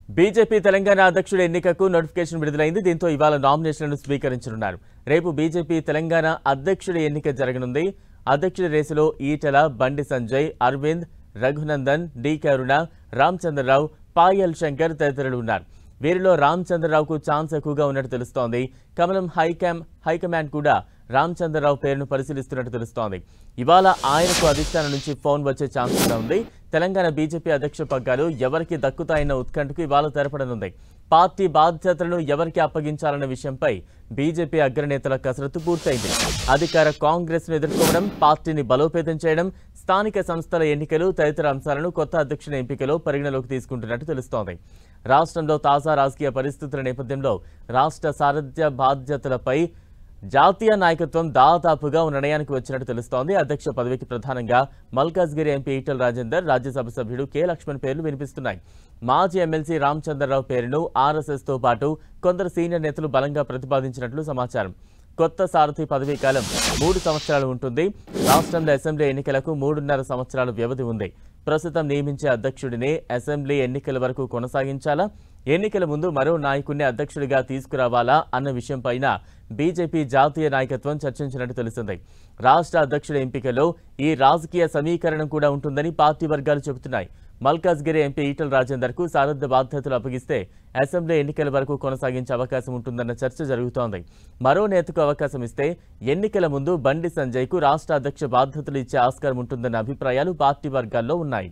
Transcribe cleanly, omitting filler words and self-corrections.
BJP Telangana అధ్యక్షుడి ఎన్నికకు notification విడుదలైంది. దీంతో ఇవాళ నామినేషన్లను స్వీకరించనున్నారు. రేపు బీజేపీ తెలంగాణ అధ్యక్షుడి ఎన్నిక జరగనుంది. అధ్యక్షుడి రేసులో ఈటెల, బండి సంజయ్, అరవింద్, రఘునందన్, డి కరుణ, రామచంద్రరావు, పాయల్ శంకర్ తదితరులు ఉన్నారు. వీరిలో రామచంద్రరావుకు ఛాన్స్ ఎక్కువగా ఉన్నట్టు తెలుస్తోంది. కమలం హైకమాండ్ కూడా రామచంద్రరావు పేరును పరిశీలిస్తున్నట్టు తెలుస్తోంది. ఇవాళ ఆయనకు అధిష్టానం నుంచి ఫోన్ వచ్చే ఛాన్స్ కూడా ఉంది. తెలంగాణ బీజేపీ అధ్యక్ష పగ్గాలు ఎవరికి దక్కుతాయన్న ఉత్కంఠకు ఇవాళ తెరపడనుంది. పార్టీ బాధ్యతలను ఎవరికి అప్పగించాలన్న విషయంపై బీజేపీ అగ్రనేతల కసరత్తు పూర్తయింది. అధికార కాంగ్రెస్ ను ఎదుర్కోవడం, పార్టీని బలోపేతం చేయడం, స్థానిక సంస్థల ఎన్నికలు తదితర అంశాలను కొత్త అధ్యక్షుని ఎంపికలో పరిగణలోకి తీసుకుంటున్నట్టు తెలుస్తోంది. రాష్ట్రంలో తాజా రాజకీయ పరిస్థితుల నేపథ్యంలో రాష్ట్ర సారథ్య బాధ్యతలపై జాతీయ నాయకత్వం దాదాపుగా నిర్ణయానికి వచ్చినట్టు తెలుస్తోంది. అధ్యక్ష పదవికి ప్రధానంగా మల్కాజ్గిరి ఎంపీ ఈటెల రాజేందర్, రాజ్యసభ సభ్యుడు కె లక్ష్మణ్ పేర్లు వినిపిస్తున్నాయి. మాజీ ఎమ్మెల్సీ రామచంద్రరావు పేరును ఆర్ఎస్ఎస్తో పాటు కొందరు సీనియర్ నేతలు బలంగా ప్రతిపాదించినట్లు సమాచారం. కొత్త సారథి పదవీ కాలం 3 సంవత్సరాలు ఉంటుంది. రాష్ట్రంలో అసెంబ్లీ ఎన్నికలకు 3.5 సంవత్సరాల వ్యవధి ఉంది. ప్రస్తుతం నియమించే అధ్యక్షుడిని అసెంబ్లీ ఎన్నికల వరకు కొనసాగించాలా, ఎన్నికల ముందు మరో నాయకుడిని అధ్యక్షుడిగా తీసుకురావాలా అన్న విషయంపైన బీజేపీ జాతీయ నాయకత్వం చర్చించినట్టు తెలిసింది. రాష్ట్ర అధ్యక్షుడి ఎంపికలో ఈ రాజకీయ సమీకరణం కూడా ఉంటుందని పార్టీ వర్గాలు చెబుతున్నాయి. మల్కాజ్గిరి ఎంపీ ఈటెల రాజేందర్కు సారథ్య బాధ్యతలు అప్పగిస్తే అసెంబ్లీ ఎన్నికల వరకు కొనసాగించే అవకాశం ఉంటుందన్న చర్చ జరుగుతోంది. మరో నేతకు అవకాశం ఇస్తే ఎన్నికల ముందు బండి సంజయ్కు రాష్ట్ర అధ్యక్ష బాధ్యతలు ఇచ్చే ఆస్కారం ఉంటుందన్న అభిప్రాయాలు పార్టీ వర్గాల్లో ఉన్నాయి.